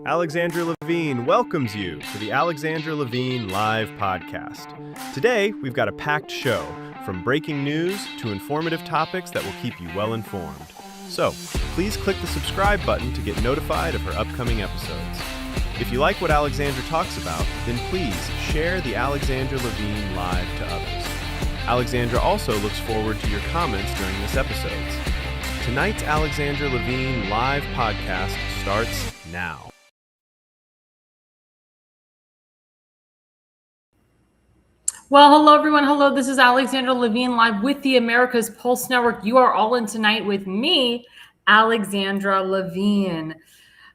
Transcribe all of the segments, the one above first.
Alexandra Levine welcomes you to the Alexandra Levine Live Podcast. Today, we've got a packed show, from breaking news to informative topics that will keep you well informed. So, please click the subscribe button to get notified of her upcoming episodes. If you like what Alexandra talks about, then please share the Alexandra Levine Live to others. Alexandra also looks forward to your comments during this episode. Tonight's Alexandra Levine Live Podcast starts now. Well, hello, everyone. Hello, this is Alexandra Levine live with the America's Pulse Network. You are all in tonight with me, Alexandra Levine.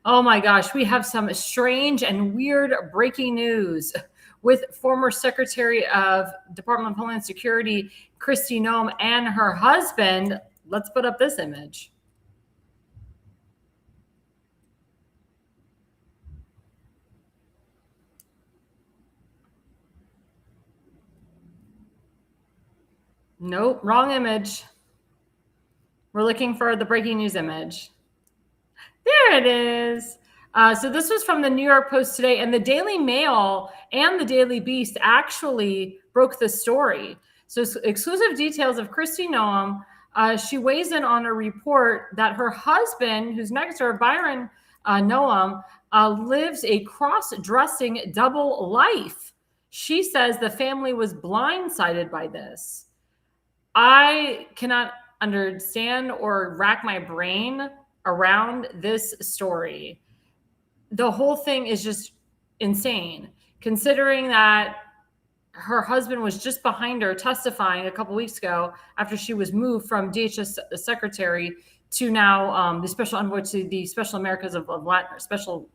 Oh my gosh, we have some strange and weird breaking news with former Secretary of Department of Homeland Security, Kristi Noem, and her husband. Let's put up this image. Nope, wrong image. We're looking for the breaking news image. There it is. So this was from the New York Post today, and the Daily Mail and the Daily Beast actually broke the story. So exclusive details of Kristi Noem. She weighs in on a report that her husband, who's next to her, Byron Noem, lives a cross-dressing double life. She says the family was blindsided by this. I cannot understand or rack my brain around this story. The whole thing is just insane, considering that her husband was just behind her testifying a couple weeks ago after she was moved from DHS secretary to now the special envoy to the special Americas of Latin, special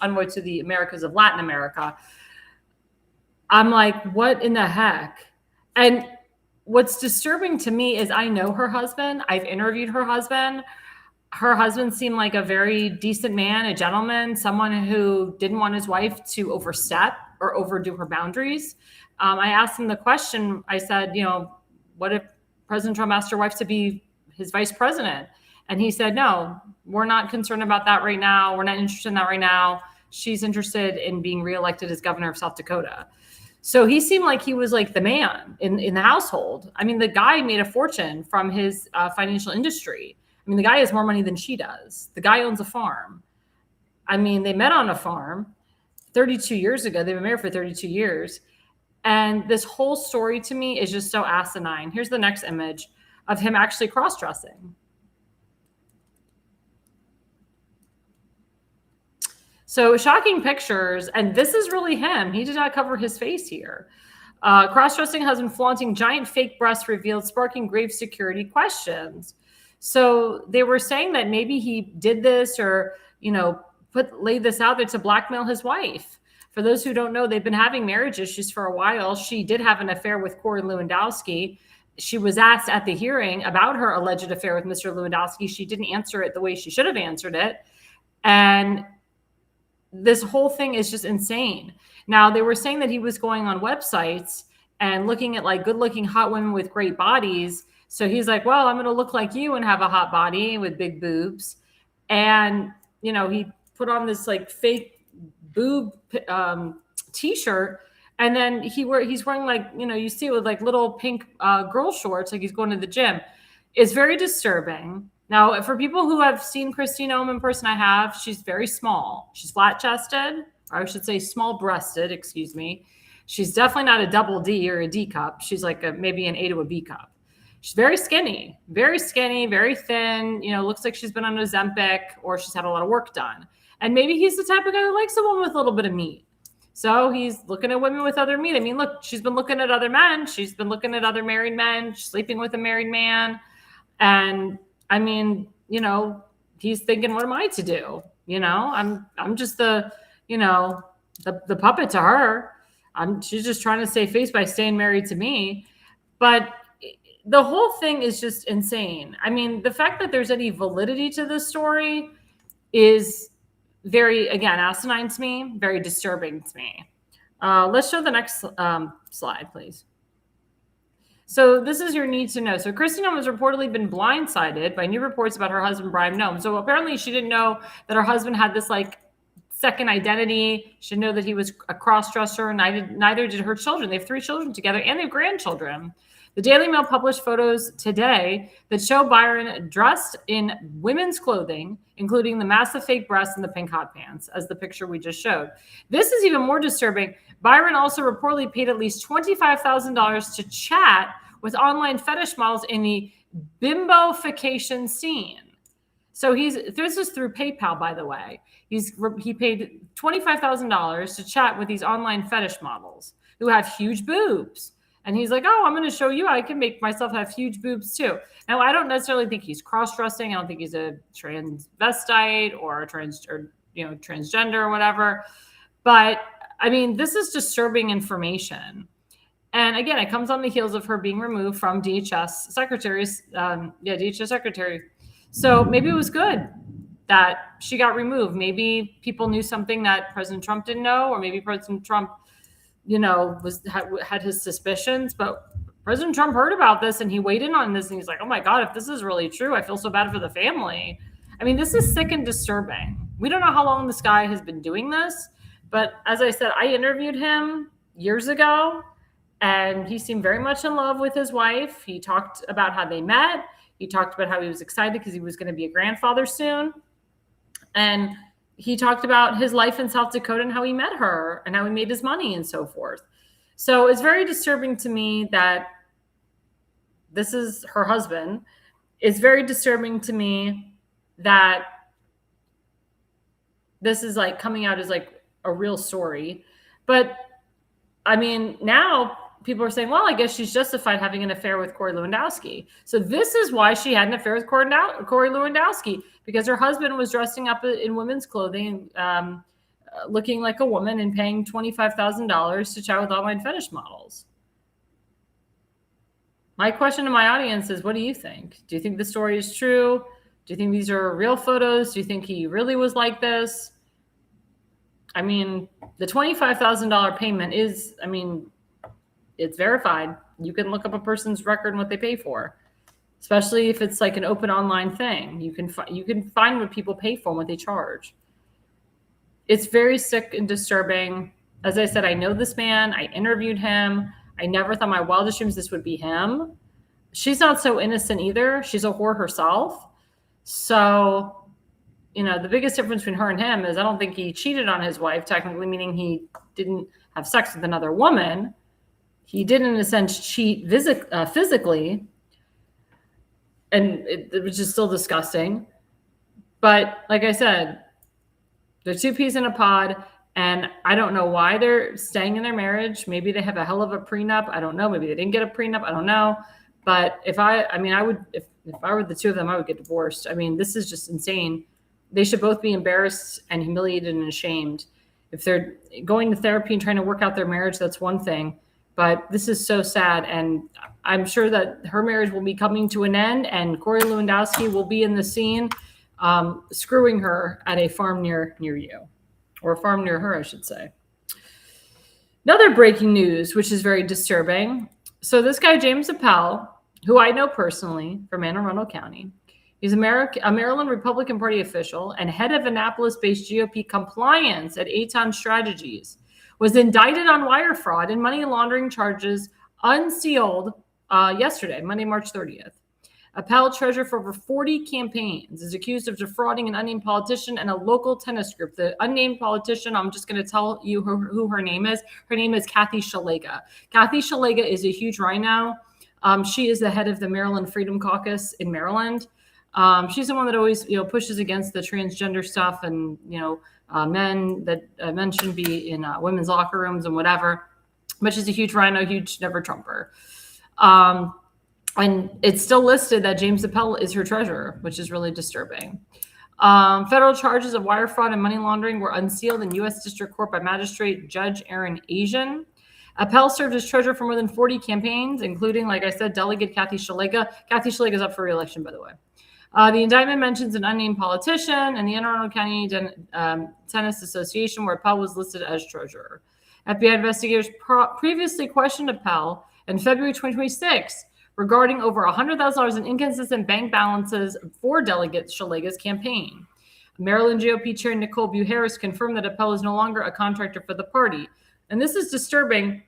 envoy to the Americas of Latin America. I'm like, what in the heck? And what's disturbing to me is I know her husband. I've interviewed her husband. Her husband seemed like a very decent man, a gentleman, someone who didn't want his wife to overstep or overdo her boundaries. I asked him the question. I said, what if President Trump asked your wife to be his vice president? And he said, no, we're not concerned about that right now. We're not interested in that right now. She's interested in being reelected as governor of South Dakota. So he seemed like he was like the man in the household. I mean, the guy made a fortune from his financial industry. I mean, the guy has more money than she does. The guy owns a farm. I mean, they met on a farm 32 years ago. They've been married for 32 years. And this whole story to me is just so asinine. Here's the next image of him actually cross-dressing. So shocking pictures, and this is really him. He did not cover his face here. Cross-dressing husband flaunting giant fake breasts revealed, sparking grave security questions. So they were saying that maybe he did this or, laid this out there to blackmail his wife. For those who don't know, they've been having marriage issues for a while. She did have an affair with Corey Lewandowski. She was asked at the hearing about her alleged affair with Mr. Lewandowski. She didn't answer it the way she should have answered it. And this whole thing is just insane. Now, they were saying that he was going on websites and looking at like good-looking hot women with great bodies. So he's like, well, I'm going to look like you and have a hot body with big boobs. And, he put on this like fake boob t-shirt. And then he's wearing like, you see it with like little pink girl shorts, like he's going to the gym. It's very disturbing. Now, for people who have seen Kristi Noem in person, I have. She's very small. She's flat-chested, or I should say small-breasted, excuse me. She's definitely not a double D or a D cup. She's like maybe an A to a B cup. She's very skinny, very thin. Looks like she's been on Ozempic or she's had a lot of work done. And maybe he's the type of guy who likes a woman with a little bit of meat. So he's looking at women with other meat. I mean, look, she's been looking at other men. She's been looking at other married men. She's sleeping with a married man. And I mean, he's thinking, what am I to do? I'm just the puppet to her. She's just trying to save face by staying married to me. But the whole thing is just insane. I mean, the fact that there's any validity to this story is very, again, asinine to me, very disturbing to me. Let's show the next slide, please. So this is your need to know. So Kristi Noem has reportedly been blindsided by new reports about her husband, Brian Noem. So apparently she didn't know that her husband had this like second identity. She know that he was a cross-dresser, and neither did her children. They have 3 children together, and they have grandchildren. The Daily Mail published photos today that show Byron dressed in women's clothing, including the massive fake breasts and the pink hot pants, as the picture we just showed. This is even more disturbing. Byron also reportedly paid at least $25,000 to chat with online fetish models in the bimbofication scene. So this is through PayPal, by the way. He paid $25,000 to chat with these online fetish models who have huge boobs. And he's like, oh, I'm going to show you I can make myself have huge boobs too. Now, I don't necessarily think he's cross-dressing. I don't think he's a transvestite or a transgender or whatever. But I mean, this is disturbing information. And again, it comes on the heels of her being removed from DHS DHS secretary. So maybe it was good that she got removed. Maybe people knew something that President Trump didn't know, or maybe President Trump had his suspicions, but President Trump heard about this and he weighed in on this and he's like, oh my God, if this is really true, I feel so bad for the family. I mean, this is sick and disturbing. We don't know how long this guy has been doing this, but as I said, I interviewed him years ago and he seemed very much in love with his wife. He talked about how they met. He talked about how he was excited because he was going to be a grandfather soon. And he talked about his life in South Dakota and how he met her and how he made his money and so forth. So it's very disturbing to me that this is her husband. It's very disturbing to me that this is like coming out as like a real story. But I mean, now people are saying, well, I guess she's justified having an affair with Corey Lewandowski. So this is why she had an affair with Corey Lewandowski, because her husband was dressing up in women's clothing, looking like a woman and paying $25,000 to chat with online fetish models. My question to my audience is, what do you think? Do you think the story is true? Do you think these are real photos? Do you think he really was like this? I mean, the $25,000 payment is, it's verified. You can look up a person's record and what they pay for, especially if it's like an open online thing. You can find what people pay for and what they charge. It's very sick and disturbing. As I said, I know this man. I interviewed him. I never thought in my wildest dreams this would be him. She's not so innocent either. She's a whore herself. So, the biggest difference between her and him is I don't think he cheated on his wife, technically, meaning he didn't have sex with another woman. He did, in a sense, cheat physically, and it was just still disgusting. But like I said, they're 2 peas in a pod, and I don't know why they're staying in their marriage. Maybe they have a hell of a prenup. I don't know. Maybe they didn't get a prenup. I don't know. But if I were the 2 of them, I would get divorced. This is just insane. They should both be embarrassed and humiliated and ashamed. If they're going to therapy and trying to work out their marriage, that's one thing. But this is so sad, and I'm sure that her marriage will be coming to an end, and Corey Lewandowski will be in the scene screwing her at a farm near you, or a farm near her, I should say. Another breaking news, which is very disturbing. So this guy, James A.L.L, who I know personally from Anne Arundel County, he's a Maryland Republican Party official and head of Annapolis-based GOP compliance at Aton Strategies, was indicted on wire fraud and money laundering charges unsealed yesterday, Monday, March 30th. A.L.L, treasurer for over 40 campaigns, is accused of defrauding an unnamed politician and a local tennis group. The unnamed politician, I'm just going to tell you who her name is. Her name is Kathy Szeliga. Kathy Szeliga is a huge rhino. She is the head of the Maryland Freedom Caucus in Maryland. She's the one that always, pushes against the transgender stuff and, men shouldn't be in women's locker rooms and whatever. But she's a huge rhino, huge never Trumper. And it's still listed that James A.L.L is her treasurer, which is really disturbing. Federal charges of wire fraud and money laundering were unsealed in U.S. District Court by Magistrate Judge Aaron Asian. A.L.L served as treasurer for more than 40 campaigns, including, like I said, Delegate Kathy Szeliga. Kathy Szeliga is up for re-election, by the way. The indictment mentions an unnamed politician and the Anne Arundel County Tennis Association, where A.L.L was listed as treasurer. FBI investigators previously questioned A.L.L in February 2026 regarding over $100,000 in inconsistent bank balances for Delegate Szeliga's campaign. Maryland GOP Chair Nicole Buharris confirmed that A.L.L is no longer a contractor for the party. And this is disturbing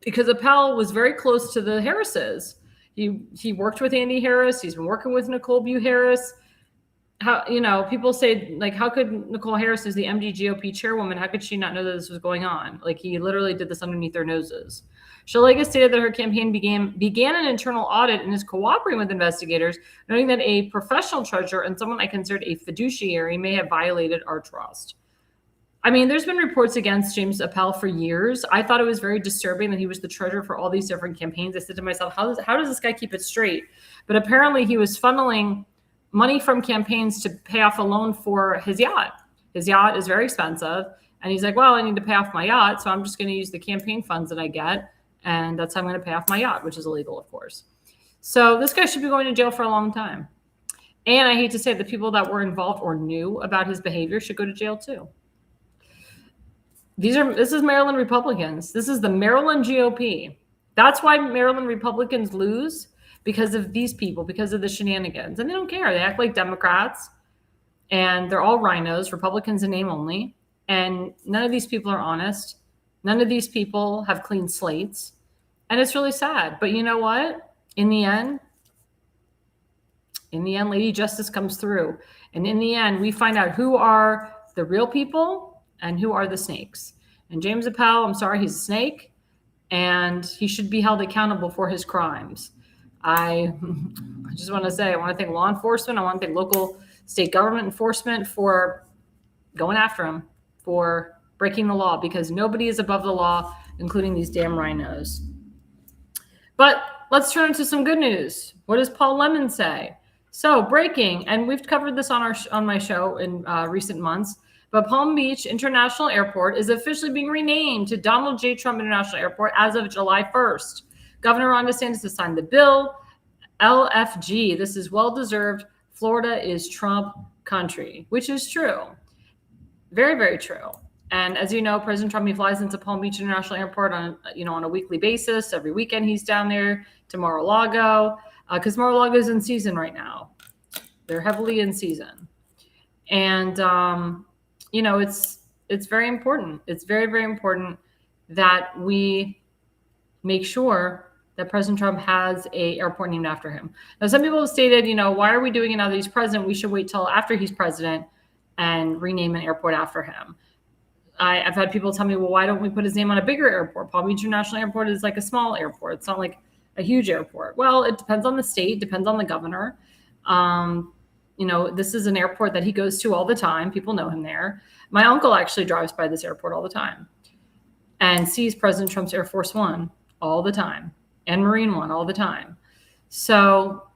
because A.L.L was very close to the Harrises. He worked with Andy Harris. He's been working with Nicole Buharris. How, people say, like, how could Nicole Harris, as the MD GOP chairwoman, how could she not know that this was going on? Like, he literally did this underneath their noses. Szeliga stated that her campaign began an internal audit and is cooperating with investigators, noting that a professional treasurer and someone I considered a fiduciary may have violated our trust. I mean, there's been reports against James A.L.L for years. I thought it was very disturbing that he was the treasurer for all these different campaigns. I said to myself, how does this guy keep it straight? But apparently he was funneling money from campaigns to pay off a loan for his yacht. His yacht is very expensive. And he's like, well, I need to pay off my yacht, so I'm just going to use the campaign funds that I get. And that's how I'm going to pay off my yacht, which is illegal, of course. So this guy should be going to jail for a long time. And I hate to say the people that were involved or knew about his behavior should go to jail too. This is Maryland Republicans. This is the Maryland GOP. That's why Maryland Republicans lose, because of these people, because of the shenanigans. And they don't care. They act like Democrats. And they're all rhinos, Republicans in name only. And none of these people are honest. None of these people have clean slates. And it's really sad. But you know what? In the end, Lady Justice comes through. And in the end, we find out who are the real people and who are the snakes. And James A.L.L, I'm sorry, he's a snake. And he should be held accountable for his crimes. I just want to say, I want to thank law enforcement. I want to thank local state government enforcement for going after him, for breaking the law, because nobody is above the law, including these damn rhinos. But let's turn to some good news. What does Paul Lemon say? So breaking, and we've covered this on my show in recent months, but Palm Beach International Airport is officially being renamed to Donald J. Trump International Airport as of July 1st. Governor Ron DeSantis has signed the bill. LFG, this is well-deserved. Florida is Trump country, which is true. Very, very true. And as you know, President Trump, he flies into Palm Beach International Airport on a weekly basis. Every weekend he's down there to Mar-a-Lago, because Mar-a-Lago is in season right now. They're heavily in season. And, it's very important. It's very, very important that we make sure that President Trump has a airport named after him. Now, some people have stated, why are we doing it now that he's president? We should wait till after he's president and rename an airport after him. I've had people tell me, well, why don't we put his name on a bigger airport? Palm Beach International Airport is like a small airport. It's not like a huge airport. Well, it depends on the state, depends on the governor. This is an airport that he goes to all the time. People know him there. My uncle actually drives by this airport all the time and sees President Trump's Air Force One all the time and Marine One all the time. So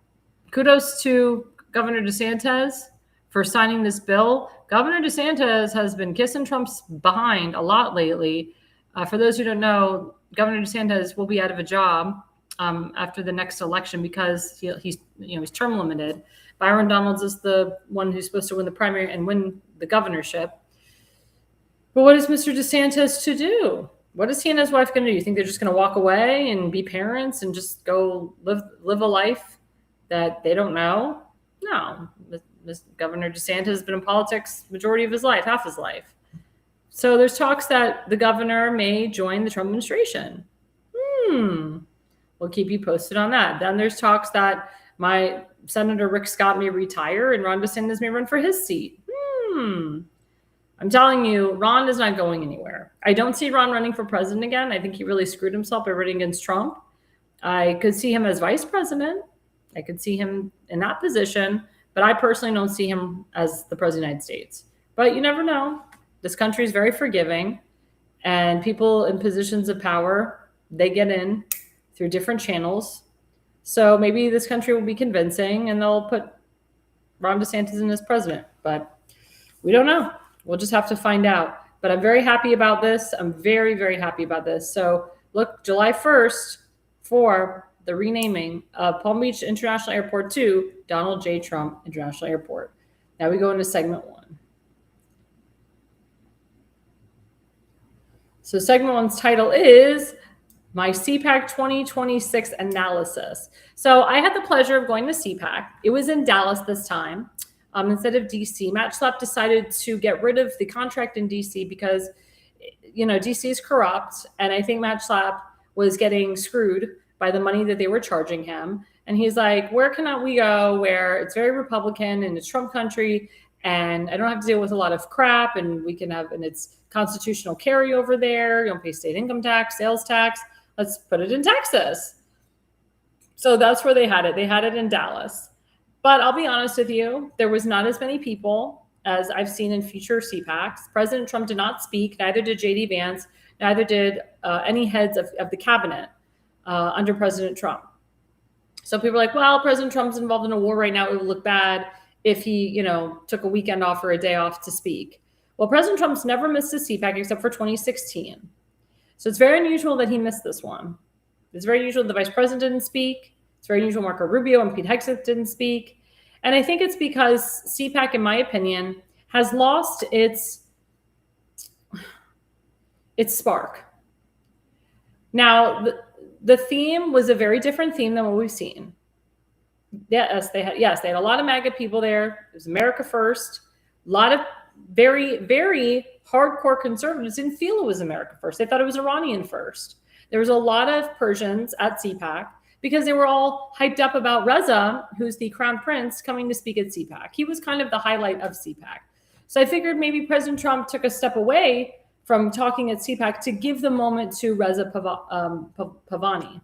kudos to Governor DeSantis for signing this bill. Governor DeSantis has been kissing Trump's behind a lot lately. For those who don't know, Governor DeSantis will be out of a job after the next election because he's term limited. Byron Donalds is the one who's supposed to win the primary and win the governorship. But what is Mr. DeSantis to do? What is he and his wife going to do? You think they're just going to walk away and be parents and just go live a life that they don't know? No. Governor DeSantis has been in politics majority of his life, half his life. So there's talks that the governor may join the Trump administration. We'll keep you posted on that. Then there's talks that my Senator Rick Scott may retire and Ron DeSantis may run for his seat. I'm telling you, Ron is not going anywhere. I don't see Ron running for president again. I think he really screwed himself by running against Trump. I could see him as vice president. I could see him in that position, but I personally don't see him as the president of the United States. But you never know. This country is very forgiving, and people in positions of power, they get in through different channels. So maybe this country will be convincing and they'll put Ron DeSantis in as president, but we don't know. We'll just have to find out. But I'm very happy about this. I'm very, very happy about this. So look, July 1st for the renaming of Palm Beach International Airport to Donald J. Trump International Airport. Now we go into segment one. So segment one's title is My Cpac 2026 Analysis. So I had the pleasure of going to Cpac. It was in Dallas this time. instead of DC. Matt Schlapp decided to get rid of the contract in DC because, DC is corrupt. And I think Matt Schlapp was getting screwed by the money that they were charging him. And he's like, where can we go where it's very Republican and it's Trump country and I don't have to deal with a lot of crap and it's constitutional carryover there. You don't pay state income tax, sales tax. Let's put it in Texas. So that's where they had it. They had it in Dallas. But I'll be honest with you, there was not as many people as I've seen in future Cpacs. President Trump did not speak, neither did J.D. Vance, neither did any heads of the cabinet under President Trump. So people are like, well, President Trump's involved in a war right now. It would look bad if he, took a weekend off or a day off to speak. Well, President Trump's never missed a Cpac except for 2016. So it's very unusual that he missed this one. It's very unusual the vice president didn't speak. It's very unusual Marco Rubio and Pete Hegseth didn't speak. And I think it's because Cpac, in my opinion, has lost its spark. Now, the theme was a very different theme than what we've seen. Yes, they had a lot of MAGA people there. It was America first. A lot of very, very hardcore conservatives didn't feel it was America first. They thought it was Iranian first. There was a lot of Persians at Cpac because they were all hyped up about Reza, who's the crown prince, coming to speak at Cpac. He was kind of the highlight of Cpac. So I figured maybe President Trump took a step away from talking at Cpac to give the moment to Reza Pavani,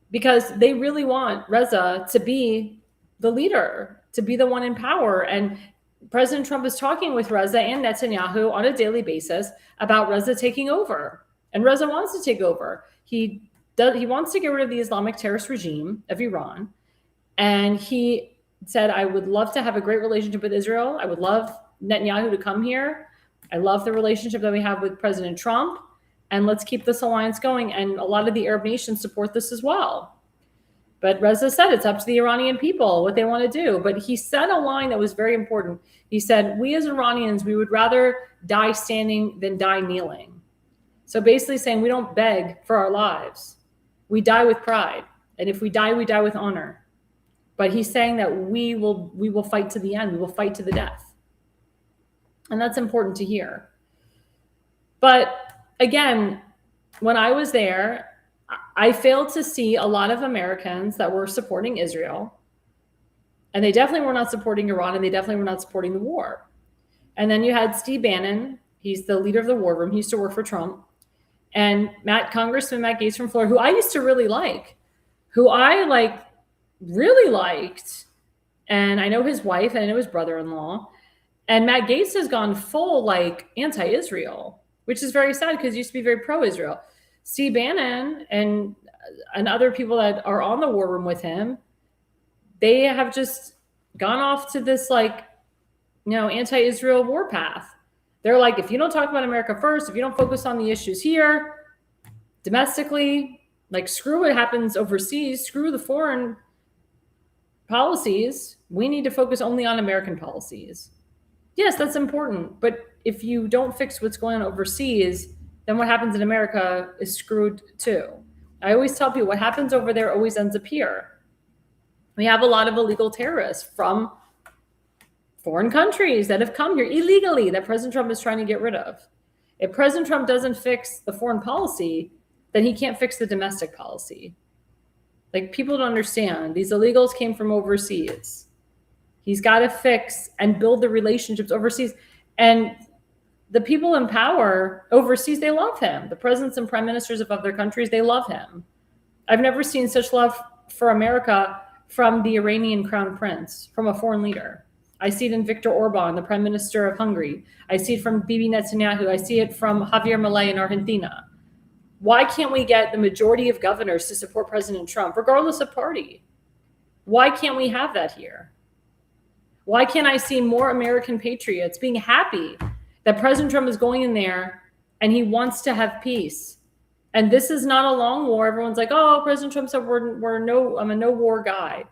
because they really want Reza to be the leader, to be the one in power. And President Trump is talking with Reza and Netanyahu on a daily basis about Reza taking over. And Reza wants to take over. He wants to get rid of the Islamic terrorist regime of Iran. And he said, I would love to have a great relationship with Israel. I would love Netanyahu to come here. I love the relationship that we have with President Trump. And let's keep this alliance going. And a lot of the Arab nations support this as well. But Reza said it's up to the Iranian people what they want to do. But he said a line that was very important. He said, we as Iranians, we would rather die standing than die kneeling. So basically saying we don't beg for our lives. We die with pride. And if we die with honor. But he's saying that we will fight to the end. We will fight to the death. And that's important to hear. But again, when I was there, I failed to see a lot of Americans that were supporting Israel. And they definitely were not supporting Iran, and they definitely were not supporting the war. And then you had Steve Bannon. He's the leader of the war room. He used to work for Trump. And Congressman Matt Gaetz from Florida, who I used to really like, really liked. And I know his wife, and I know his brother-in-law. And Matt Gaetz has gone full anti-Israel, which is very sad because he used to be very pro-Israel. Steve Bannon and other people that are on the war room with him, they have just gone off to this anti-Israel war path. They're like, if you don't talk about America first, if you don't focus on the issues here domestically, screw what happens overseas, screw the foreign policies. We need to focus only on American policies. Yes, that's important. But if you don't fix what's going on overseas, then what happens in America is screwed too. I always tell people what happens over there always ends up here. We have a lot of illegal terrorists from foreign countries that have come here illegally that President Trump is trying to get rid of. If President Trump doesn't fix the foreign policy, then he can't fix the domestic policy. People don't understand. These illegals came from overseas. He's got to fix and build the relationships overseas. And the people in power overseas, they love him. The presidents and prime ministers of other countries, they love him. I've never seen such love for America from the Iranian crown prince, from a foreign leader. I see it in Viktor Orban, the prime minister of Hungary. I see it from Bibi Netanyahu. I see it from Javier Milei in Argentina. Why can't we get the majority of governors to support President Trump, regardless of party? Why can't we have that here? Why can't I see more American patriots being happy that President Trump is going in there and he wants to have peace? And this is not a long war. Everyone's like, oh, President Trump said I'm a no war guy.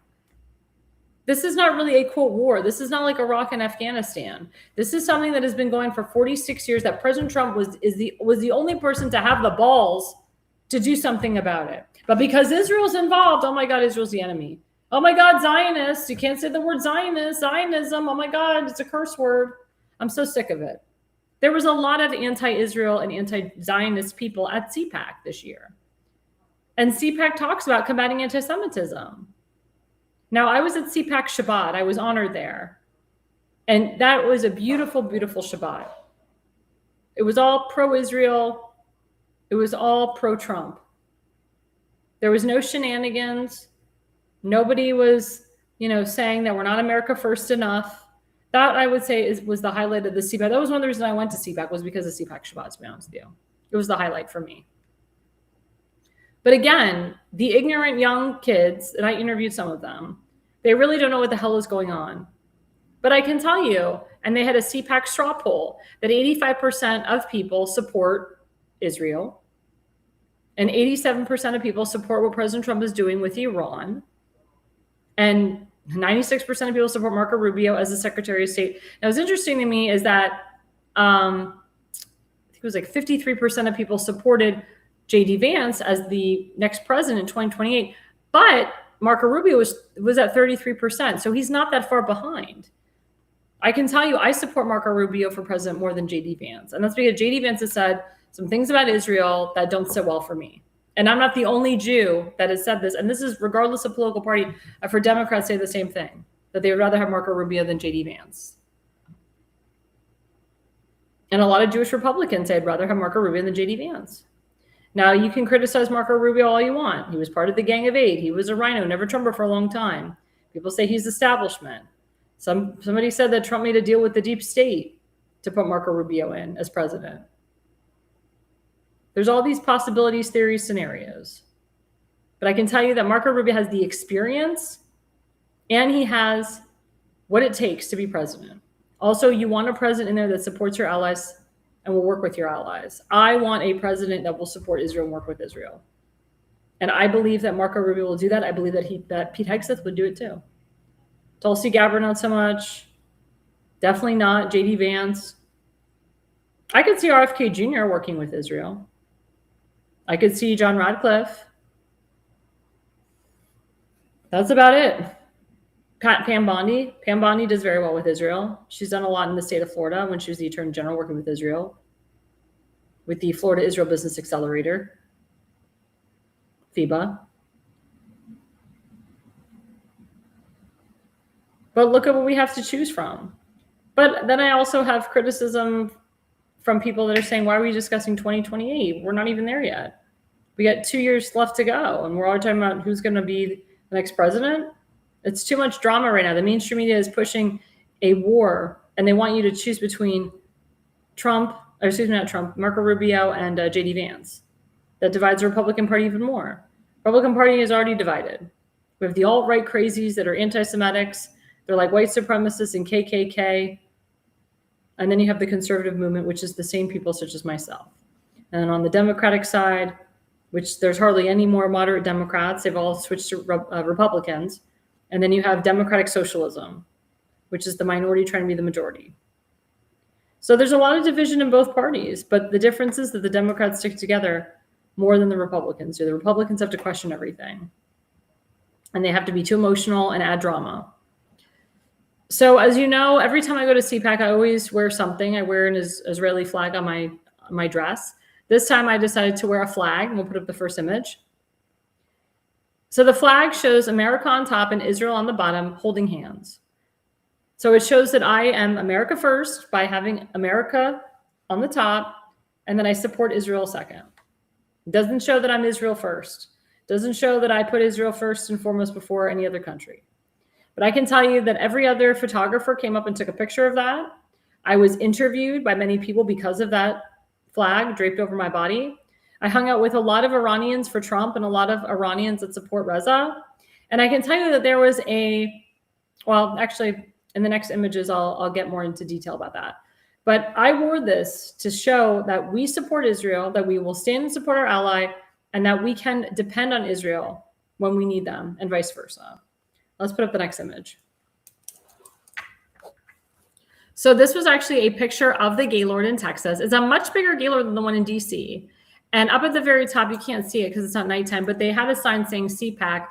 This is not really a quote war. This is not like Iraq and Afghanistan. This is something that has been going for 46 years that President Trump was the only person to have the balls to do something about it. But because Israel's involved, oh my God, Israel's the enemy. Oh my God, Zionists. You can't say the word Zionist, Zionism. Oh my God, it's a curse word. I'm so sick of it. There was a lot of anti-Israel and anti-Zionist people at Cpac this year. And Cpac talks about combating anti-Semitism. Now, I was at Cpac Shabbat. I was honored there. And that was a beautiful, beautiful Shabbat. It was all pro-Israel. It was all pro-Trump. There was no shenanigans. Nobody was, saying that we're not America first enough. That, I would say, was the highlight of the Cpac. That was one of the reasons I went to Cpac, was because of Cpac Shabbat, to be honest with you. It was the highlight for me. But again, the ignorant young kids, and I interviewed some of them, they really don't know what the hell is going on. But I can tell you, and they had a Cpac straw poll, that 85% of people support Israel, and 87% of people support what President Trump is doing with Iran, and 96% of people support Marco Rubio as the Secretary of State. Now, what's interesting to me is that I think it was like 53% of people supported J.D. Vance as the next president in 2028, but Marco Rubio was at 33%, so he's not that far behind. I can tell you, I support Marco Rubio for president more than J.D. Vance, and that's because J.D. Vance has said some things about Israel that don't sit well for me. And I'm not the only Jew that has said this, and this is regardless of political party. I've heard Democrats say the same thing, that they would rather have Marco Rubio than J.D. Vance. And a lot of Jewish Republicans say I'd rather have Marco Rubio than J.D. Vance. Now, you can criticize Marco Rubio all you want. He was part of the Gang of Eight. He was a rhino, never Trumper for a long time. People say he's establishment. Somebody said that Trump made a deal with the deep state to put Marco Rubio in as president. There's all these possibilities, theories, scenarios. But I can tell you that Marco Rubio has the experience and he has what it takes to be president. Also, you want a president in there that supports your allies and will work with your allies. I want a president that will support Israel and work with Israel. And I believe that Marco Rubio will do that. I believe that Pete Hegseth would do it too. Tulsi Gabbard, not so much. Definitely not. J.D. Vance. I could see RFK Jr. working with Israel. I could see John Radcliffe. That's about it. Pam Bondi. Pam Bondi does very well with Israel. She's done a lot in the state of Florida when she was the Attorney General working with Israel, with the Florida Israel Business Accelerator, FIBA. But look at what we have to choose from. But then I also have criticism from people that are saying, why are we discussing 2028? We're not even there yet. We got 2 years left to go, and we're all talking about who's going to be the next president. It's too much drama right now. The mainstream media is pushing a war, and they want you to choose between Marco Rubio and J.D. Vance. That divides the Republican Party even more. Republican Party is already divided. We have the alt-right crazies that are anti-Semitics. They're like white supremacists and KKK. And then you have the conservative movement, which is the same people such as myself. And on the Democratic side, which there's hardly any more moderate Democrats. They've all switched to Republicans. And then you have democratic socialism, which is the minority trying to be the majority. So there's a lot of division in both parties, but the difference is that the Democrats stick together more than the Republicans do. The Republicans have to question everything. And they have to be too emotional and add drama. So as you know, every time I go to Cpac, I always wear something. I wear an Israeli flag on my dress. This time I decided to wear a flag, and we'll put up the first image. So the flag shows America on top and Israel on the bottom holding hands. So it shows that I am America first by having America on the top, and then I support Israel second. It doesn't show that I'm Israel first. It doesn't show that I put Israel first and foremost before any other country. But I can tell you that every other photographer came up and took a picture of that. I was interviewed by many people because of that flag draped over my body. I hung out with a lot of Iranians for Trump and a lot of Iranians that support Reza. And I can tell you that there was actually in the next images, I'll get more into detail about that. But I wore this to show that we support Israel, that we will stand and support our ally, and that we can depend on Israel when we need them, and vice versa. Let's put up the next image. So this was actually a picture of the Gaylord in Texas. It's a much bigger Gaylord than the one in DC. And up at the very top, you can't see it because it's not nighttime, but they had a sign saying Cpac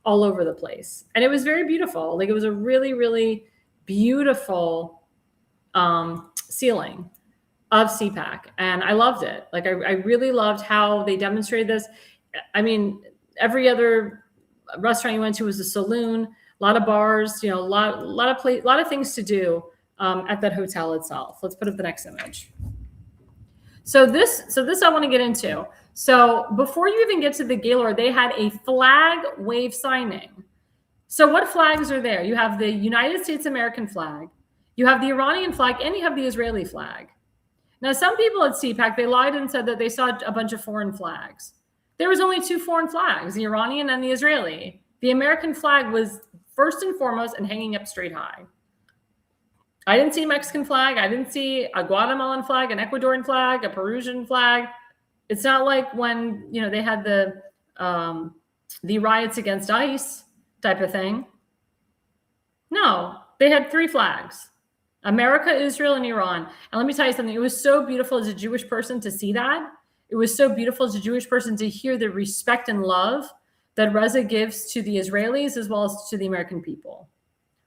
all over the place. And it was very beautiful. Like, it was a really, really beautiful ceiling of Cpac. And I loved it. Like, I really loved how they demonstrated this. I mean, every other restaurant you went to was a saloon, a lot of bars, a lot of things to do at that hotel itself. Let's put up the next image. So this I want to get into. So before you even get to the Gaylord, they had a flag wave signing. So what flags are there? You have the United States American flag, you have the Iranian flag, and you have the Israeli flag. Now, some people at Cpac, they lied and said that they saw a bunch of foreign flags. There was only 2 foreign flags, the Iranian and the Israeli. The American flag was first and foremost and hanging up straight high. I didn't see a Mexican flag. I didn't see a Guatemalan flag, an Ecuadorian flag, a Peruvian flag. It's not like when, they had the riots against ICE type of thing. No, they had 3 flags: America, Israel, and Iran. And let me tell you something. It was so beautiful as a Jewish person to see that. It was so beautiful as a Jewish person to hear the respect and love that Reza gives to the Israelis as well as to the American people.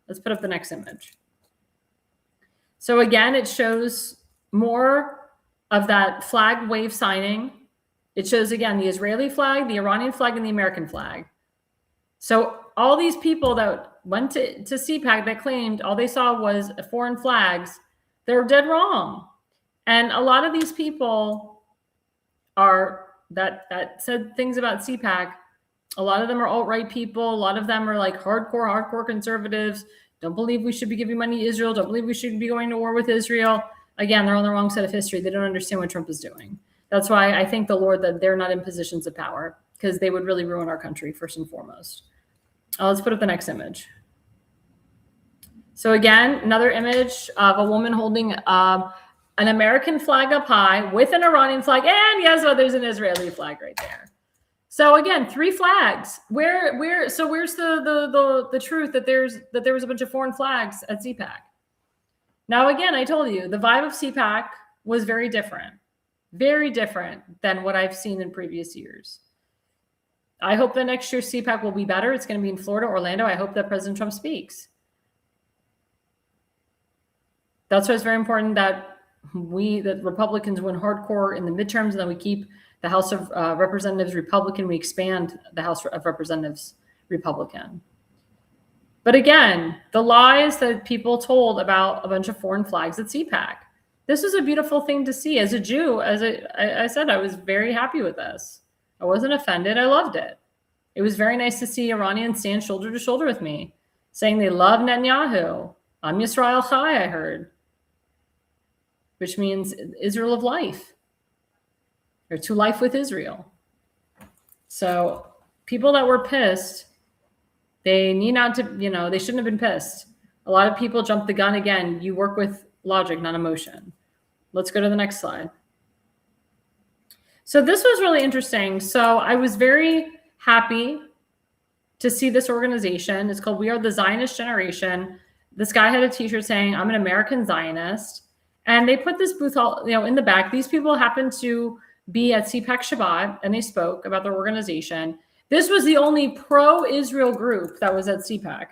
Let's put up the next image. So again, it shows more of that flag wave signing. It shows, again, the Israeli flag, the Iranian flag, and the American flag. So all these people that went to Cpac that claimed all they saw was foreign flags, they're dead wrong. And a lot of these people that said things about Cpac, a lot of them are alt-right people. A lot of them are like hardcore conservatives. Don't believe we should be giving money to Israel. Don't believe we should be going to war with Israel. Again, they're on the wrong side of history. They don't understand what Trump is doing. That's why I thank the Lord that they're not in positions of power, because they would really ruin our country first and foremost. Let's put up the next image. So again, another image of a woman holding an American flag up high with an Iranian flag, and yes, there's an Israeli flag right there. So again, 3 flags. Where's the truth that there was a bunch of foreign flags at Cpac? Now again, I told you the vibe of Cpac was very different than what I've seen in previous years. I hope that next year's Cpac will be better. It's going to be in Florida, Orlando. I hope that President Trump speaks. That's why it's very important that Republicans win hardcore in the midterms, and that we keep the House of Representatives Republican. We expand the House of Representatives Republican. But again, the lies that people told about a bunch of foreign flags at Cpac. This was a beautiful thing to see. As a Jew, as I said, I was very happy with this. I wasn't offended. I loved it. It was very nice to see Iranians stand shoulder to shoulder with me, saying they love Netanyahu. Am Yisrael Chai, I heard, which means Israel of life, or to life with Israel. So people that were pissed, they need not to, they shouldn't have been pissed. A lot of people jumped the gun. Again, you work with logic, not emotion. Let's go to the next slide. So this was really interesting. So I was very happy to see this organization. It's called We Are the Zionist Generation. This guy had a t-shirt saying, I'm an American Zionist. And they put this booth all, in the back. These people happened to be at Cpac Shabbat, and they spoke about their organization. This was the only pro-Israel group that was at Cpac.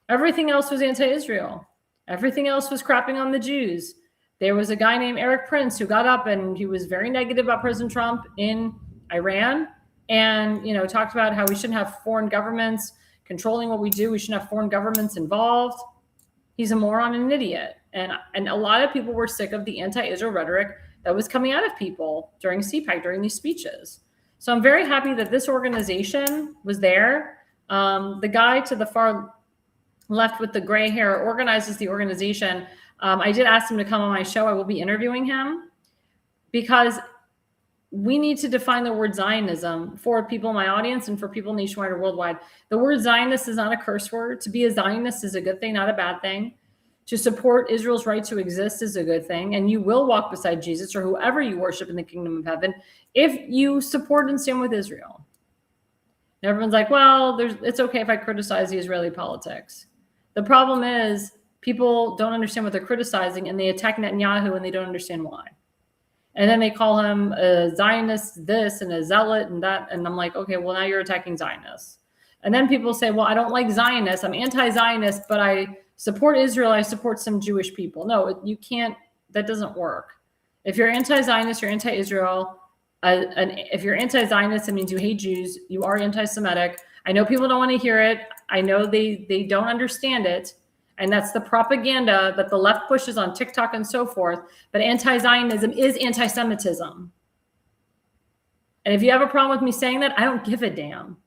Everything else was anti-Israel. Everything else was crapping on the Jews. There was a guy named Eric Prince who got up and he was very negative about President Trump in Iran, and talked about how we shouldn't have foreign governments controlling what we do. We shouldn't have foreign governments involved. He's a moron and an idiot. And a lot of people were sick of the anti-Israel rhetoric that was coming out of people during Cpac, during these speeches. So I'm very happy that this organization was there. The guy to the far left with the gray hair organizes the organization. I did ask him to come on my show. I will be interviewing him, because we need to define the word Zionism for people in my audience and for people nationwide or worldwide. The word Zionist is not a curse word. To be a Zionist is a good thing, not a bad thing. To support Israel's right to exist is a good thing. And you will walk beside Jesus or whoever you worship in the kingdom of heaven if you support and stand with Israel. And everyone's like, well, it's okay if I criticize the Israeli politics. The problem is people don't understand what they're criticizing, and they attack Netanyahu and they don't understand why. And then they call him a Zionist this and a zealot and that. And I'm like, okay, well, now you're attacking Zionists. And then people say, well, I don't like Zionists. I'm anti-Zionist, but I support Israel. I support some Jewish people. No, you can't. That doesn't work. If you're anti-Zionist, you're anti-Israel. And if you're anti-Zionist, it means you hate Jews. You are anti-Semitic. I know people don't want to hear it. I know they don't understand it. And that's the propaganda that the left pushes on TikTok and so forth. But anti-Zionism is anti-Semitism. And if you have a problem with me saying that, I don't give a damn.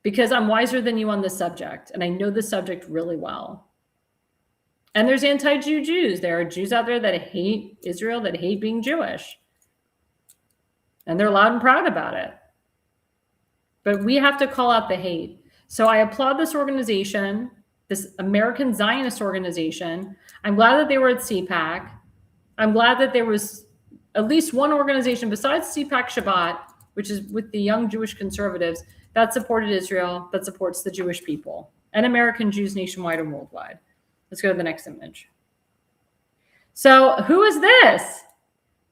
Because I'm wiser than you on this subject. And I know the subject really well. And there's anti-Jew Jews. There are Jews out there that hate Israel, that hate being Jewish. And they're loud and proud about it. But we have to call out the hate. So I applaud this organization, this American Zionist organization. I'm glad that they were at Cpac. I'm glad that there was at least one organization besides Cpac Shabbat, which is with the young Jewish conservatives, that supported Israel, that supports the Jewish people and American Jews nationwide and worldwide. Let's go to the next image. So who is this?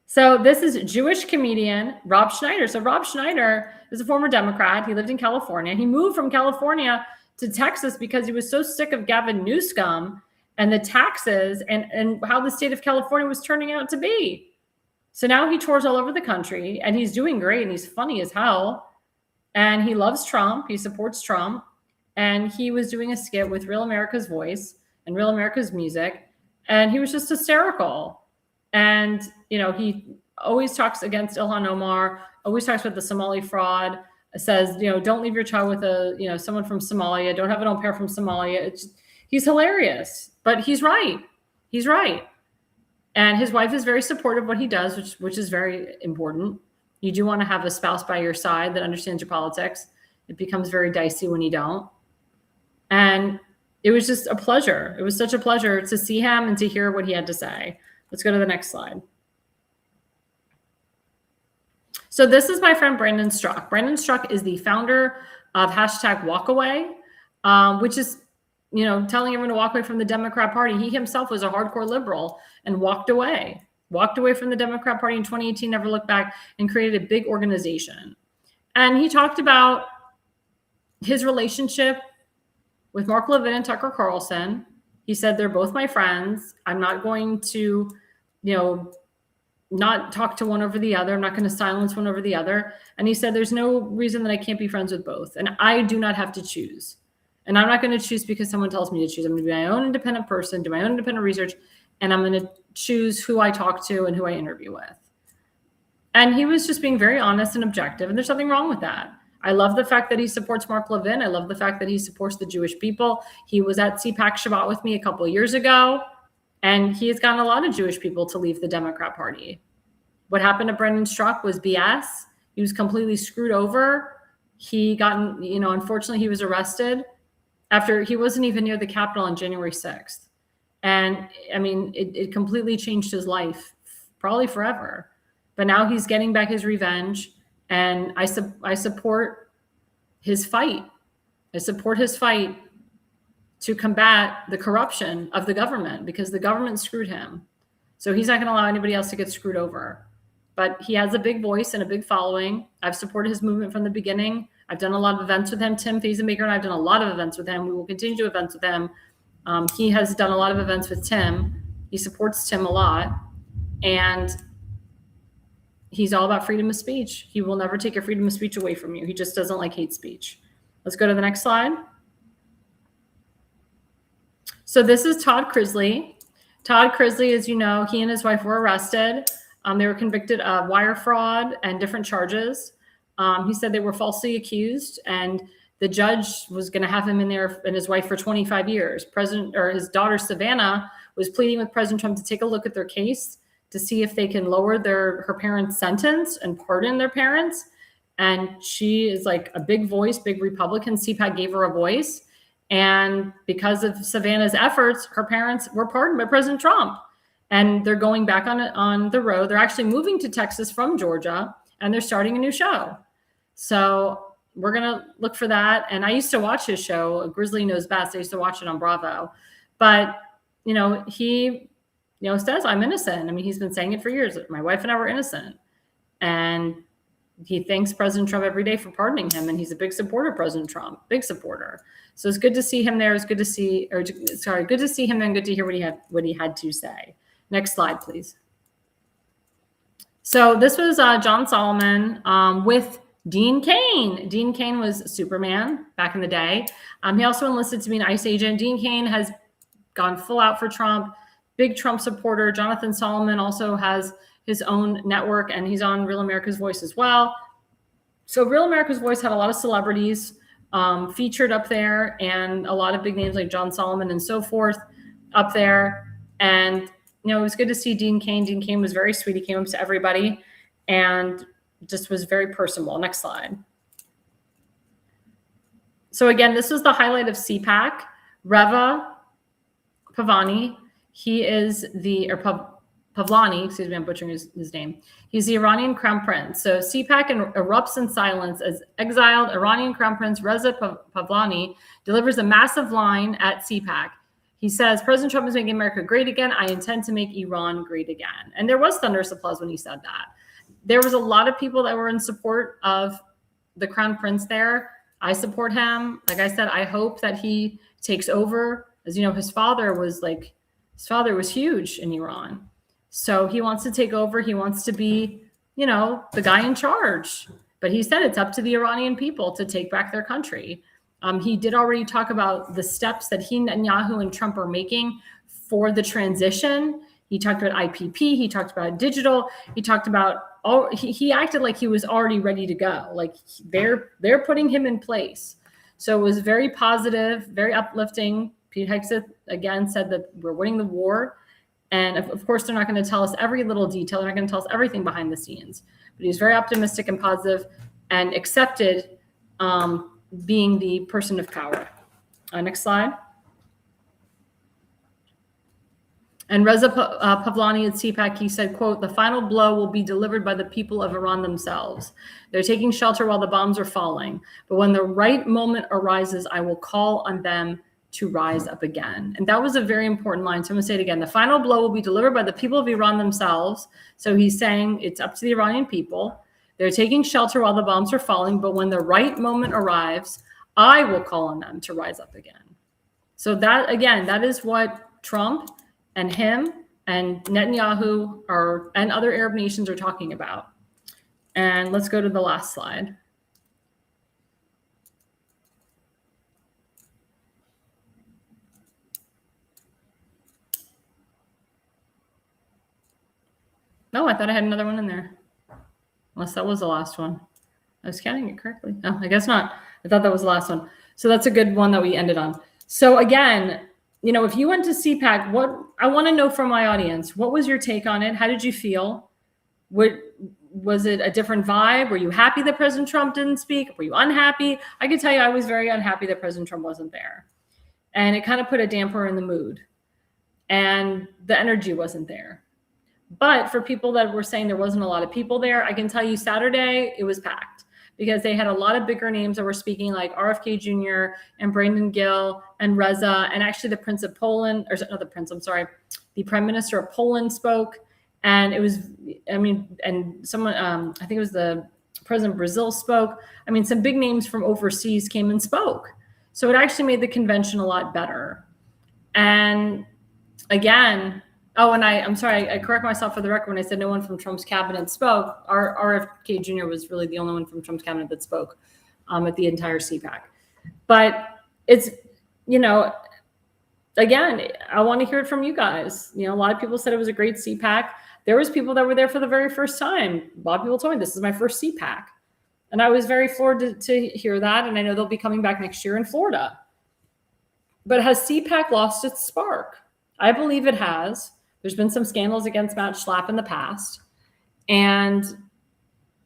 So this is Jewish comedian Rob Schneider. So Rob Schneider is a former Democrat. He lived in California. He moved from California to Texas because he was so sick of Gavin Newsom and the taxes and how the state of California was turning out to be. So now he tours all over the country and he's doing great and he's funny as hell. And he loves Trump. He supports Trump. And he was doing a skit with Real America's Voice and Real America's Music. And he was just hysterical. And, you know, he always talks against Ilhan Omar, always talks about the Somali fraud, says, you know, don't leave your child with a, you know, someone from Somalia. Don't have an au pair from Somalia. He's hilarious, but he's right. He's right. And his wife is very supportive of what he does, which is very important. You do want to have a spouse by your side that understands your politics. It becomes very dicey when you don't. And it was just a pleasure. It was such a pleasure to see him and to hear what he had to say. Let's go to the next slide. So this is my friend Brandon Struck. Brandon Struck is the founder of #Walkaway, which is, you know, telling everyone to walk away from the Democrat Party. He himself was a hardcore liberal and walked away from the Democrat Party in 2018, never looked back, and created a big organization. And he talked about his relationship with Mark Levin and Tucker Carlson. He said, they're both my friends. I'm not going to, you know, not talk to one over the other. I'm not going to silence one over the other. And he said, there's no reason that I can't be friends with both. And I do not have to choose. And I'm not going to choose because someone tells me to choose. I'm going to be my own independent person, do my own independent research, and I'm going to choose who I talk to and who I interview with. And he was just being very honest and objective. And there's nothing wrong with that. I love the fact that he supports Mark Levin. I love the fact that he supports the Jewish people. He was at Cpac Shabbat with me a couple of years ago, and he has gotten a lot of Jewish people to leave the Democrat Party. What happened to Brendan Struck was BS. He was completely screwed over. He got, you know, unfortunately, he was arrested after he wasn't even near the Capitol on January 6th. And I mean, it completely changed his life, probably forever. But now he's getting back his revenge. And I support his fight. I support his fight to combat the corruption of the government, because the government screwed him. So he's not going to allow anybody else to get screwed over. But he has a big voice and a big following. I've supported his movement from the beginning. I've done a lot of events with him. Tim Fiesenmaker and I have done a lot of events with him. We will continue to do events with him. He has done a lot of events with Tim. He supports Tim a lot. And he's all about freedom of speech. He will never take your freedom of speech away from you. He just doesn't like hate speech. Let's go to the next slide. So this is Todd Crisley. Todd Crisley, as you know, he and his wife were arrested. They were convicted of wire fraud and different charges. He said they were falsely accused, and the judge was going to have him in there and his wife for 25 years. His daughter Savannah was pleading with President Trump to take a look at their case to see if they can lower her parents' sentence and pardon their parents. And she is like a big voice, big Republican. Cpac gave her a voice. And because of Savannah's efforts, her parents were pardoned by President Trump. And they're going back on the road. They're actually moving to Texas from Georgia, and they're starting a new show. So we're going to look for that. And I used to watch his show, Grizzly Knows Best. I used to watch it on Bravo. But, you know, he, you know, says I'm innocent. I mean, he's been saying it for years. My wife and I were innocent. And he thanks President Trump every day for pardoning him, and he's a big supporter of President Trump, big supporter. So it's good to see him there. It's good to see, good to see him and good to hear what he had to say. Next slide, please. So this was John Solomon with Dean Cain. Dean Cain was Superman back in the day. He also enlisted to be an ICE agent. Dean Cain has gone full out for Trump, big Trump supporter. Jonathan Solomon also has his own network, and he's on Real America's Voice as well. So Real America's Voice had a lot of celebrities featured up there, and a lot of big names like John Solomon and so forth up there. And, you know, it was good to see Dean Cain. Dean Cain was very sweet. He came up to everybody and just was very personable. Next slide. So again, this was the highlight of Cpac. Reva Pavani, he is the, or Pavlani, excuse me, I'm butchering his name. He's the Iranian crown prince. So Cpac erupts in silence as exiled Iranian crown prince Reza Pavlani delivers a massive line at Cpac. He says, President Trump is making America great again. I intend to make Iran great again. And there was thunderous applause when he said that. There was a lot of people that were in support of the crown prince there. I support him. Like I said, I hope that he takes over. As you know, his father was huge in Iran. So he wants to take over. He wants to be, you know, the guy in charge. But he said it's up to the Iranian people to take back their country. He did already talk about the steps that he, Netanyahu, and Trump are making for the transition. He talked about IPP. He talked about digital. He talked about he acted like he was already ready to go. Like they're putting him in place. So it was very positive, very uplifting. Pete Hegseth again said that we're winning the war. And of course, they're not going to tell us every little detail. They're not going to tell us everything behind the scenes. But he's very optimistic and positive and accepted being the person of power. Next slide. And Reza Pavlani at Cpac, he said, quote, the final blow will be delivered by the people of Iran themselves. They're taking shelter while the bombs are falling. But when the right moment arises, I will call on them to rise up again. And that was a very important line. So I'm going to say it again. The final blow will be delivered by the people of Iran themselves. So he's saying it's up to the Iranian people. They're taking shelter while the bombs are falling. But when the right moment arrives, I will call on them to rise up again. So that, again, that is what Trump and him and Netanyahu and other Arab nations are talking about. And let's go to the last slide. No, I thought I had another one in there. Unless that was the last one. I was counting it correctly. Oh, I guess not. I thought that was the last one. So that's a good one that we ended on. So again, you know, if you went to Cpac, what I want to know from my audience, what was your take on it? How did you feel? Was it a different vibe? Were you happy that President Trump didn't speak? Were you unhappy? I can tell you I was very unhappy that President Trump wasn't there. And it kind of put a damper in the mood. And the energy wasn't there. But for people that were saying there wasn't a lot of people there, I can tell you Saturday it was packed because they had a lot of bigger names that were speaking, like RFK Jr. and Brandon Gill and Reza, and actually the Prince of Poland, or not the Prince, I'm sorry, the Prime Minister of Poland spoke. And it was, I mean, and someone, I think it was the President of Brazil spoke. I mean, some big names from overseas came and spoke. So it actually made the convention a lot better. And again, oh, and I'm sorry, I correct myself for the record when I said no one from Trump's cabinet spoke. RFK Jr. was really the only one from Trump's cabinet that spoke at the entire Cpac. But it's, you know, again, I want to hear it from you guys. You know, a lot of people said it was a great Cpac. There was people that were there for the very first time. A lot of people told me this is my first Cpac. And I was very floored to hear that. And I know they'll be coming back next year in Florida. But has Cpac lost its spark? I believe it has. There's been some scandals against Matt Schlapp in the past. And,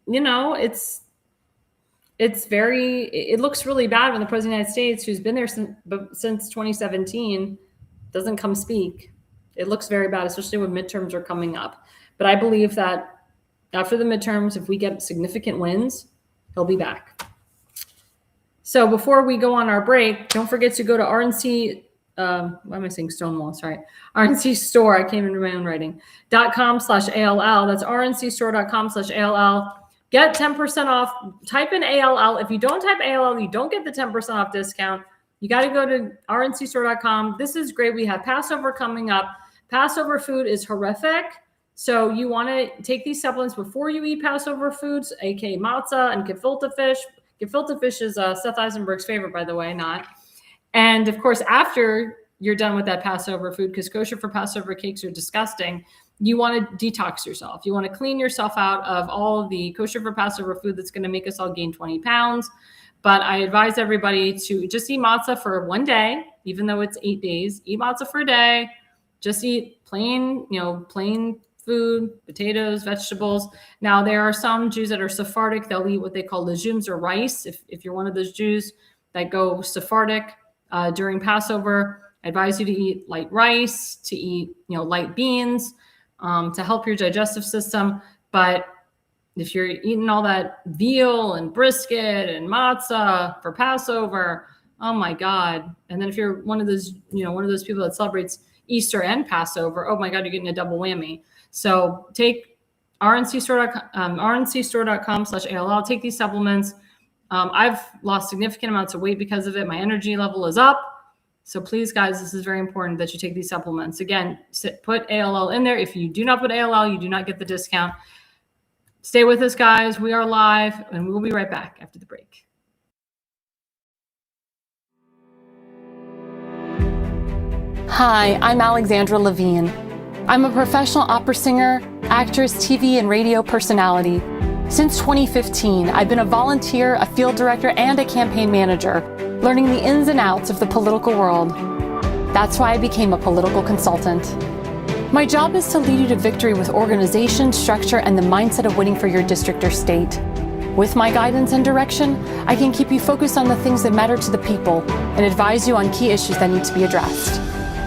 you know, it looks really bad when the President of the United States, who's been there since 2017, doesn't come speak. It looks very bad, especially when midterms are coming up. But I believe that after the midterms, if we get significant wins, he'll be back. So before we go on our break, don't forget to go to RNC. Why am I saying Stonewall? Sorry. RNC store. I came into my own writing. .com/ALL. That's rncstore.com/ALL. Get 10% off. Type in ALL. If you don't type ALL, you don't get the 10% off discount. You got to go to rncstore.com. This is great. We have Passover coming up. Passover food is horrific. So you want to take these supplements before you eat Passover foods, aka matzah and gefilte fish. Gefilte fish is Seth Eisenberg's favorite, by the way, not. And of course, after you're done with that Passover food, because kosher for Passover cakes are disgusting, you want to detox yourself. You want to clean yourself out of all of the kosher for Passover food that's going to make us all gain 20 pounds. But I advise everybody to just eat matzah for one day, even though it's 8 days. Eat matzah for a day. Just eat plain food, potatoes, vegetables. Now, there are some Jews that are Sephardic. They'll eat what they call legumes or rice. If you're one of those Jews that go Sephardic during Passover, I advise you to eat light rice, to eat light beans, to help your digestive system. But if you're eating all that veal and brisket and matzah for Passover, oh my God. And then if you're one of those people that celebrates Easter and Passover, oh my God, you're getting a double whammy. So take rncstore.com/ALL, take these supplements. I've lost significant amounts of weight because of it. My energy level is up. So please, guys, this is very important that you take these supplements. Again, put ALL in there. If you do not put ALL, you do not get the discount. Stay with us, guys. We are live, and we will be right back after the break. Hi, I'm Alexandra Levine. I'm a professional opera singer, actress, TV, and radio personality. Since 2015, I've been a volunteer, a field director, and a campaign manager, learning the ins and outs of the political world. That's why I became a political consultant. My job is to lead you to victory with organization, structure, and the mindset of winning for your district or state. With my guidance and direction, I can keep you focused on the things that matter to the people and advise you on key issues that need to be addressed.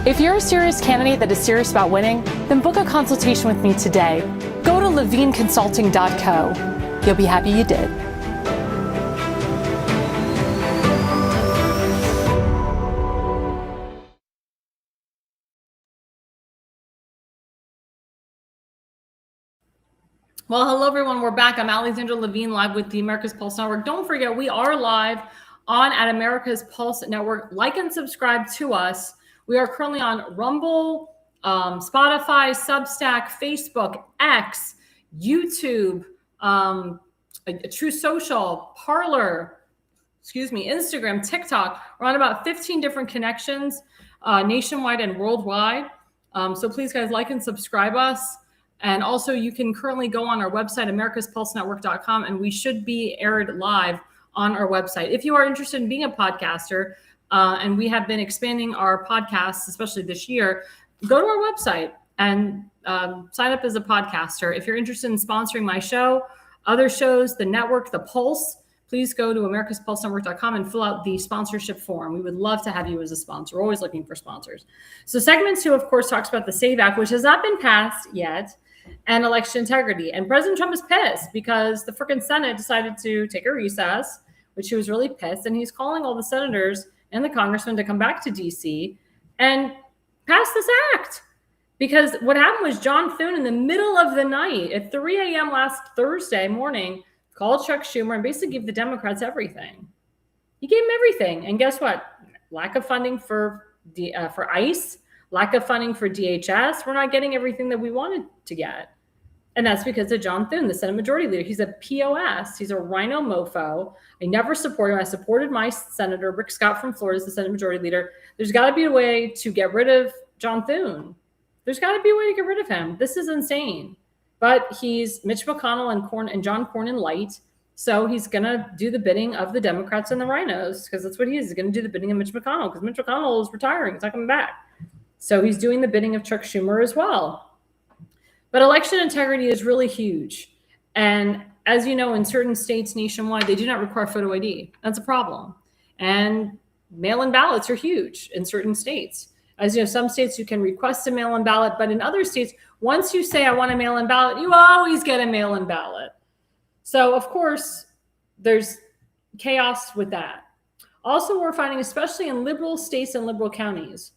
If you're a serious candidate that is serious about winning, then book a consultation with me today. Go to levineconsulting.co. You'll be happy you did. Well, hello, everyone. We're back. I'm Alexandra Levine, live with the America's Pulse Network. Don't forget, we are live at America's Pulse Network. Like and subscribe to us. We are currently on Rumble, Spotify, Substack, Facebook, X, YouTube, True Social, Parler, Instagram, TikTok. We're on about 15 different connections nationwide and worldwide. So please, guys, like and subscribe us. And also, you can currently go on our website, AmericasPulseNetwork.com, and we should be aired live on our website. If you are interested in being a podcaster, and we have been expanding our podcasts, especially this year, go to our website and sign up as a podcaster. If you're interested in sponsoring my show, other shows, the network, the Pulse, please go to AmericasPulseNetwork.com and fill out the sponsorship form. We would love to have you as a sponsor. We're always looking for sponsors. So segment 2, of course, talks about the SAVE Act, which has not been passed yet, and election integrity. And President Trump is pissed because the freaking Senate decided to take a recess, which he was really pissed. And he's calling all the senators and the congressmen to come back to D.C. and pass this act. Because what happened was John Thune, in the middle of the night at 3 a.m. last Thursday morning, called Chuck Schumer and basically gave the Democrats everything. He gave them everything. And guess what? Lack of funding for ICE, lack of funding for DHS. We're not getting everything that we wanted to get. And that's because of John Thune, the Senate Majority Leader. He's a POS. He's a rhino mofo. I never supported him. I supported my Senator, Rick Scott from Florida, as the Senate Majority Leader. There's got to be a way to get rid of John Thune. There's got to be a way to get rid of him. This is insane. But he's Mitch McConnell and John Cornyn light. So he's going to do the bidding of the Democrats and the rhinos, because that's what he is. He's going to do the bidding of Mitch McConnell, because Mitch McConnell is retiring. He's not coming back. So he's doing the bidding of Chuck Schumer as well. But election integrity is really huge. And as you know, in certain states nationwide, they do not require photo ID. That's a problem. And mail-in ballots are huge in certain states. As you know, some states you can request a mail-in ballot, but in other states, once you say, I want a mail-in ballot, you always get a mail-in ballot. So, of course, there's chaos with that. Also, we're finding, especially in liberal states and liberal counties,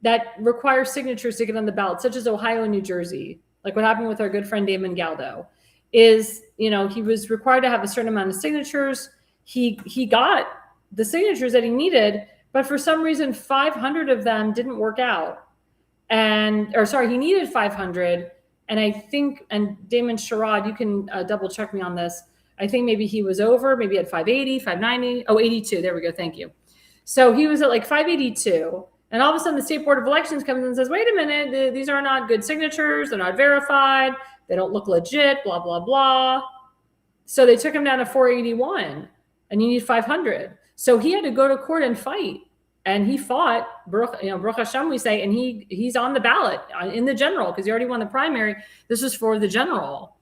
that require signatures to get on the ballot, such as Ohio and New Jersey, like what happened with our good friend Damon Galdo. is, he was required to have a certain amount of signatures. He got the signatures that he needed, but for some reason, 500 of them didn't work out. He needed 500. And I think, and Damon Sherrod, you can double check me on this. I think maybe he was over, maybe at 580, 590. Oh, 82. There we go. Thank you. So he was at like 582. And all of a sudden the State Board of Elections comes in and says, wait a minute, these are not good signatures. They're not verified. They don't look legit, blah, blah, blah. So they took him down to 481 and you need 500. So he had to go to court and fight. And he fought, Baruch Hashem, we say, and he's on the ballot in the general because he already won the primary. This was for the general.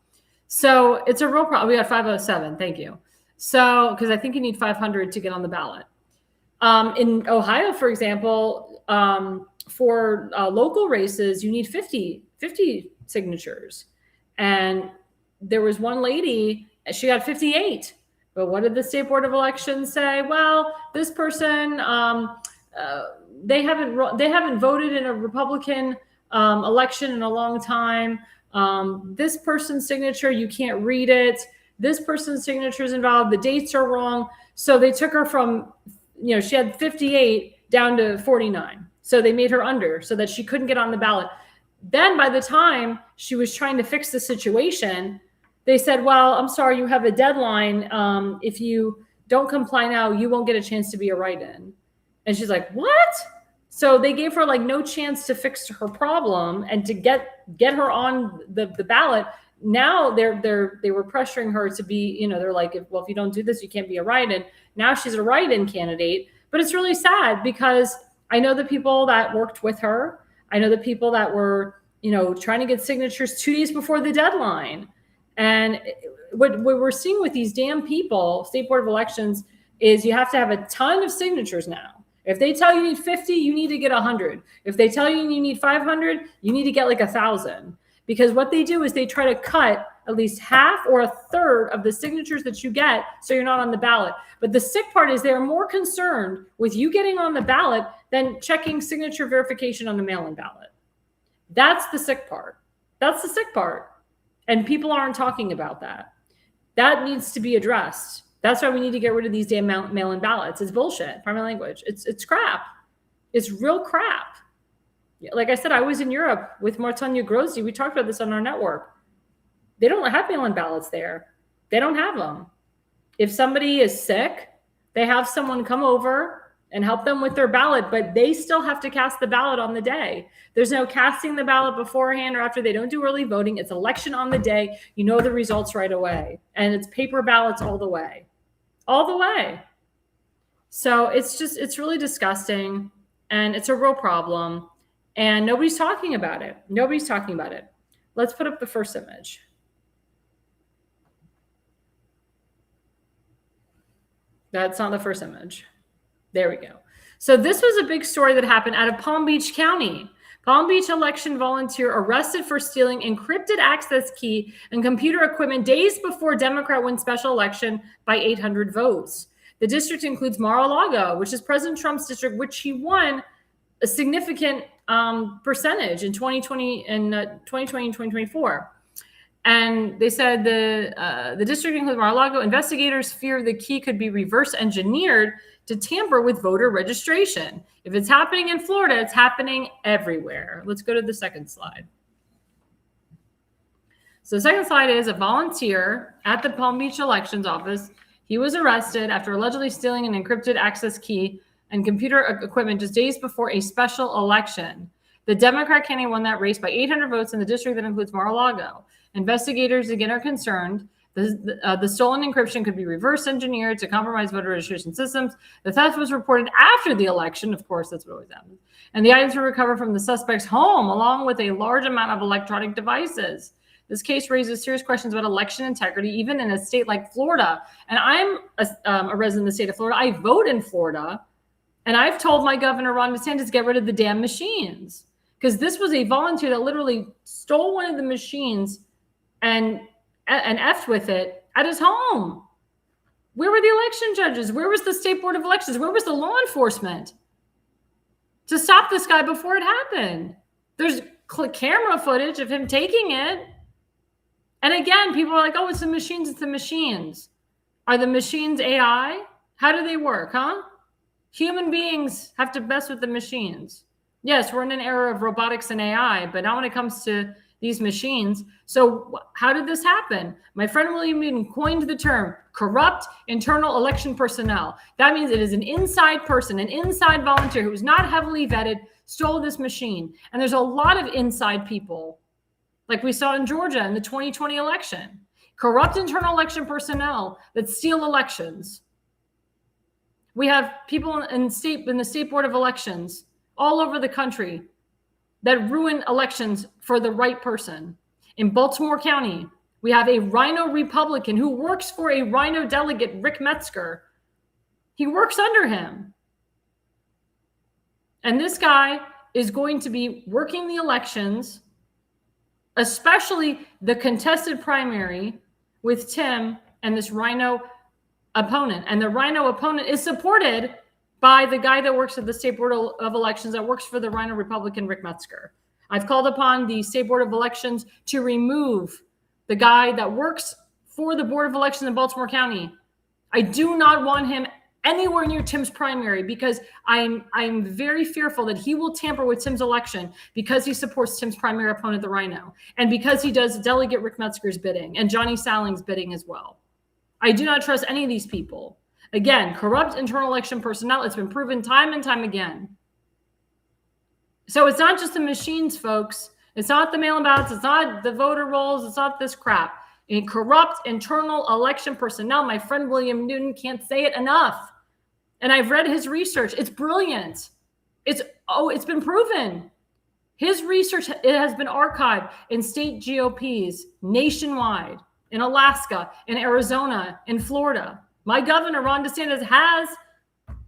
So it's a real problem. We got 507. Thank you. So, because I think you need 500 to get on the ballot. In Ohio, for example, for local races, you need 50 signatures. And there was one lady, she got 58. But what did the State Board of Elections say? Well, this person, they haven't voted in a Republican election in a long time. This person's signature, you can't read it. This person's signature is involved. The dates are wrong. So they took her from, she had 58 down to 49. So they made her under so that she couldn't get on the ballot. Then by the time she was trying to fix the situation, they said, well, I'm sorry, you have a deadline. If you don't comply now, you won't get a chance to be a write-in. And she's like, what? So they gave her like no chance to fix her problem and to get her on the ballot. Now they were pressuring her to be, they're like, if you don't do this, you can't be a write-in. Now she's a write-in candidate. But it's really sad because I know the people that worked with her. I know the people that were, trying to get signatures 2 days before the deadline. And what we're seeing with these damn people, State Board of Elections, is you have to have a ton of signatures now. If they tell you need 50, you need to get 100. If they tell you you need 500, you need to get like 1,000. Because what they do is they try to cut at least half or a third of the signatures that you get so you're not on the ballot. But the sick part is they're more concerned with you getting on the ballot than checking signature verification on the mail-in ballot. That's the sick part. That's the sick part. And people aren't talking about that. That needs to be addressed. That's why we need to get rid of these damn mail-in ballots. It's bullshit. Pardon my language. It's crap. It's real crap. Like I said, I was in Europe with Martanya Grossi. We talked about this on our network. They don't have mail-in ballots there. They don't have them. If somebody is sick, they have someone come over and help them with their ballot, but they still have to cast the ballot on the day. There's no casting the ballot beforehand or after. They don't do early voting. It's election on the day. You know the results right away. And it's paper ballots all the way. All the way. So it's really disgusting. And it's a real problem. And nobody's talking about it. Nobody's talking about it. Let's put up the first image. That's not the first image. There we go. So this was a big story that happened out of Palm Beach County. Palm Beach election volunteer arrested for stealing encrypted access key and computer equipment days before Democrat wins special election by 800 votes. The district includes Mar-a-Lago, which is President Trump's district, which he won a significant percentage in 2020 and 2024. And they said the district includes Mar-a-Lago. Investigators fear the key could be reverse engineered to tamper with voter registration. If it's happening in Florida, it's happening everywhere. Let's go to the second slide. So the second slide is a volunteer at the Palm Beach Elections Office. He was arrested after allegedly stealing an encrypted access key and computer equipment just days before a special election. The Democrat candidate won that race by 800 votes in the district that includes Mar-a-Lago. Investigators again are concerned the stolen encryption could be reverse engineered to compromise voter registration systems. The theft was reported after the election. Of course, that's what always happens. And the items were recovered from the suspect's home, along with a large amount of electronic devices. This case raises serious questions about election integrity, even in a state like Florida. And I'm a resident of the state of Florida. I vote in Florida. And I've told my governor, Ron DeSantis, to get rid of the damn machines. Because this was a volunteer that literally stole one of the machines and effed with it at his home. Where were the election judges? Where was the State Board of Elections? Where was the law enforcement to stop this guy before it happened? There's camera footage of him taking it. And again, people are like, oh, it's the machines, it's the machines. Are the machines AI? How do they work, huh? Human beings have to mess with the machines. Yes, we're in an era of robotics and AI, but not when it comes to these machines. So how did this happen? My friend William Newton coined the term corrupt internal election personnel. That means it is an inside person, an inside volunteer who was not heavily vetted, stole this machine. And there's a lot of inside people, like we saw in Georgia in the 2020 election. Corrupt internal election personnel that steal elections. We have people in the state board of elections all over the country that ruin elections for the right person. In Baltimore County, we have a Rhino Republican who works for a Rhino delegate, Rick Metzger. He works under him. And this guy is going to be working the elections, especially the contested primary with Tim and this Rhino opponent. And the Rhino opponent is supported by the guy that works at the State Board of Elections that works for the Rhino Republican, Rick Metzger. I've called upon the State Board of Elections to remove the guy that works for the Board of Elections in Baltimore County. I do not want him anywhere near Tim's primary because I'm very fearful that he will tamper with Tim's election because he supports Tim's primary opponent, the Rhino, and because he does Delegate Rick Metzger's bidding and Johnny Salling's bidding as well. I do not trust any of these people. Again, corrupt internal election personnel. It's been proven time and time again. So it's not just the machines, folks. It's not the mail-in ballots. It's not the voter rolls. It's not this crap. And corrupt internal election personnel. My friend William Newton can't say it enough. And I've read his research. It's brilliant. It's been proven. His research, it has been archived in state GOPs nationwide, in Alaska, in Arizona, in Florida. My governor, Ron DeSantis, has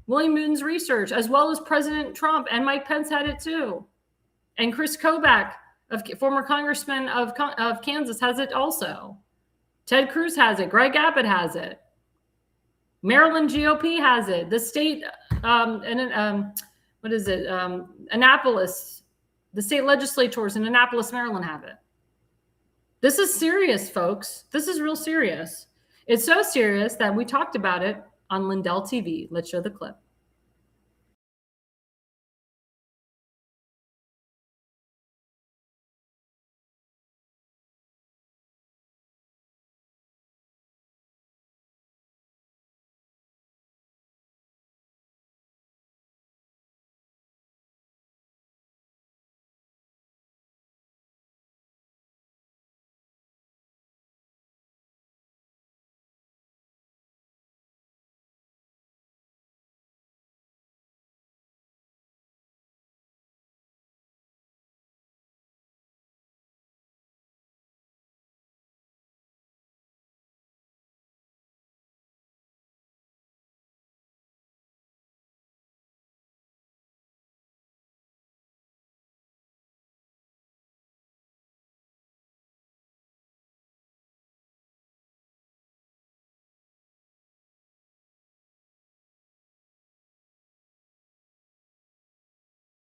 William Newton's research, as well as President Trump, and Mike Pence had it too. And Chris Kobach, former congressman of Kansas, has it also. Ted Cruz has it. Greg Abbott has it. Maryland GOP has it. The state, Annapolis, the state legislators in Annapolis, Maryland have it. This is serious, folks. This is real serious. It's so serious that we talked about it on Lindell TV. Let's show the clip.